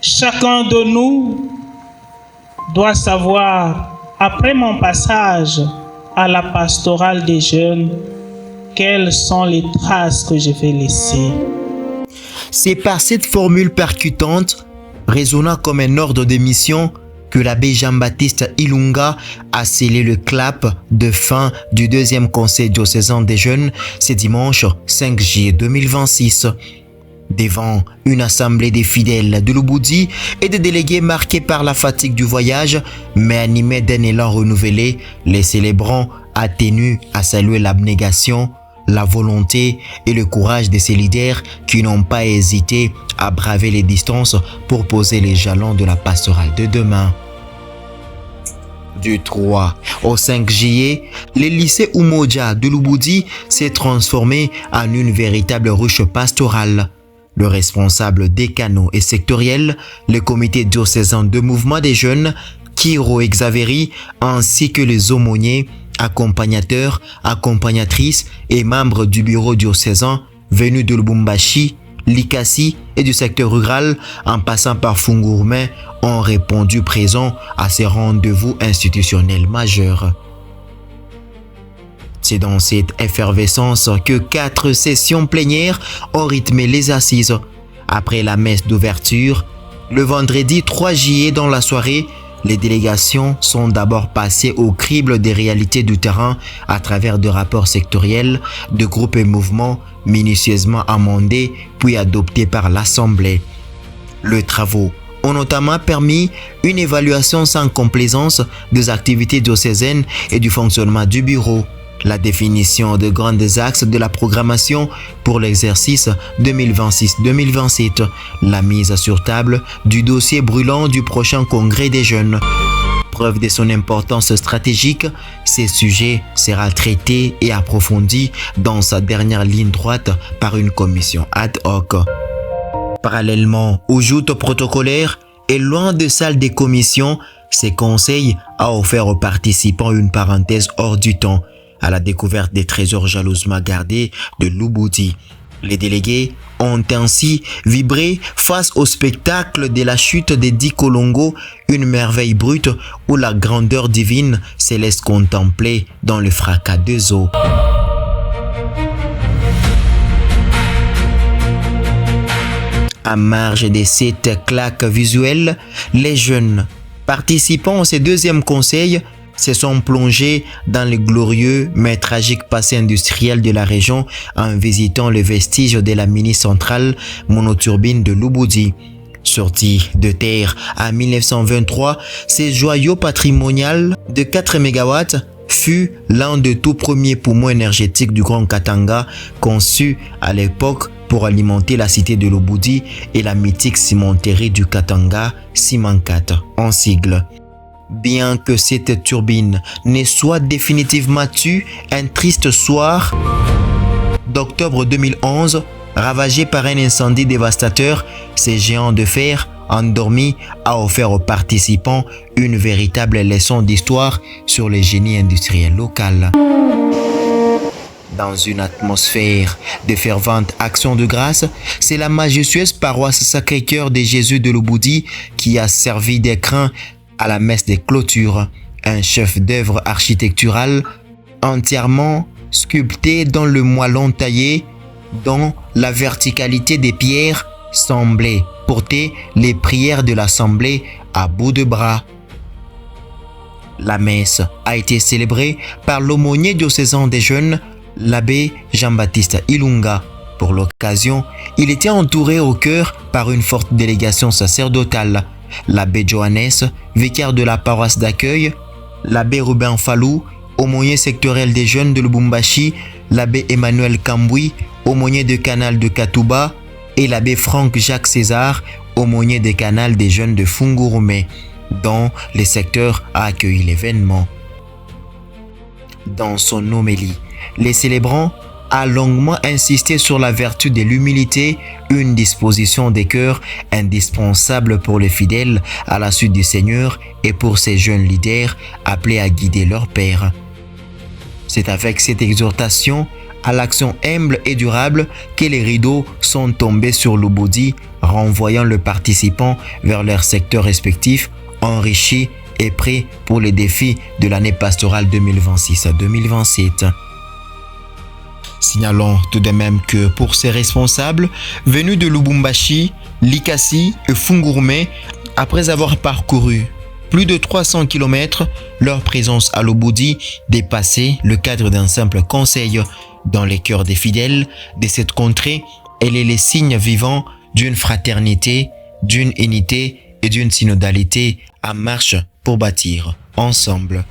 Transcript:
Chacun de nous doit savoir, après mon passage à la pastorale des jeunes, quelles sont les traces que je vais laisser. C'est par cette formule percutante, résonnant comme un ordre de mission, que l'abbé Jean-Baptiste Ilunga a scellé le clap de fin du deuxième conseil diocésain des jeunes ce dimanche 5 juillet 2026. Devant une assemblée des fidèles de Lubudi et des délégués marqués par la fatigue du voyage, mais animés d'un élan renouvelé, les célébrants attenus à saluer l'abnégation, la volonté et le courage de ces leaders qui n'ont pas hésité à braver les distances pour poser les jalons de la pastorale de demain. Du 3 au 5 juillet, le lycée Umoja de Lubudi s'est transformé en une véritable ruche pastorale. Le responsable décanaux et sectoriel, le comité diocésain de mouvement des jeunes, Kiro Xaveri, ainsi que les aumôniers, accompagnateurs, accompagnatrices et membres du bureau diocésain venus de Lubumbashi, Likasi et du secteur rural en passant par Fungourmet ont répondu présents à ces rendez-vous institutionnels majeurs. C'est dans cette effervescence que 4 sessions plénières ont rythmé les assises. Après la messe d'ouverture, le vendredi 3 juillet dans la soirée, les délégations sont d'abord passées au crible des réalités du terrain à travers des rapports sectoriels, de groupes et mouvements minutieusement amendés puis adoptés par l'Assemblée. Les travaux ont notamment permis une évaluation sans complaisance des activités diocésaines et du fonctionnement du bureau, la définition de grands axes de la programmation pour l'exercice 2026-2027, la mise sur table du dossier brûlant du prochain congrès des jeunes. Preuve de son importance stratégique, ce sujet sera traité et approfondi dans sa dernière ligne droite par une commission ad hoc. Parallèlement aux joutes protocolaires et loin de salle des commissions, ce conseil a offert aux participants une parenthèse hors du temps, à la découverte des trésors jalousement gardés de Lubudi. Les délégués ont ainsi vibré face au spectacle de la chute des 10 Kolongo, une merveille brute où la grandeur divine se laisse contempler dans le fracas des eaux. À marge de cette claque visuelle, les jeunes participants à ce deuxième conseil se sont plongés dans le glorieux mais tragique passé industriel de la région en visitant le vestige de la mini-centrale monoturbine de Lubudi. Sorti de terre en 1923, ce joyau patrimonial de 4 MW fut l'un des tout premiers poumons énergétiques du Grand Katanga, conçu à l'époque pour alimenter la cité de Lubudi et la mythique cimenterie du Katanga, Cimencat en sigle. Bien que cette turbine ne soit définitivement tue, un triste soir d'octobre 2011, ravagé par un incendie dévastateur, ce géant de fer endormi a offert aux participants une véritable leçon d'histoire sur le génie industriel local. Dans une atmosphère de fervente action de grâce, c'est la majestueuse paroisse Sacré-Cœur de Jésus de Lubudi qui a servi d'écrin à la messe des clôtures, un chef-d'œuvre architectural entièrement sculpté dans le moellon taillé, dont la verticalité des pierres semblait porter les prières de l'assemblée à bout de bras. La messe a été célébrée par l'aumônier diocésain des jeunes, l'abbé Jean-Baptiste Ilunga. Pour l'occasion, il était entouré au chœur par une forte délégation sacerdotale. L'abbé Johannes, vicaire de la paroisse d'accueil, l'abbé Ruben Fallou, aumônier sectoriel des jeunes de Lubumbashi, l'abbé Emmanuel Kamboui, aumônier de canal de Katouba, et l'abbé Franck Jacques César, aumônier des canals des jeunes de Fungourmet, dont le secteur a accueilli l'événement. Dans son homélie, les célébrants a longuement insisté sur la vertu de l'humilité, une disposition des cœurs indispensable pour les fidèles à la suite du Seigneur et pour ces jeunes leaders appelés à guider leur Père. C'est avec cette exhortation à l'action humble et durable que les rideaux sont tombés sur l'Ubudi, renvoyant le participant vers leur secteur respectif, enrichis et prêts pour les défis de l'année pastorale 2026-2027. Signalons tout de même que pour ces responsables, venus de Lubumbashi, Likasi et Fungourme, après avoir parcouru plus de 300 km, leur présence à l'Ubudi dépassait le cadre d'un simple conseil. Dans les cœurs des fidèles de cette contrée, elle est le signe vivant d'une fraternité, d'une unité et d'une synodalité en marche pour bâtir ensemble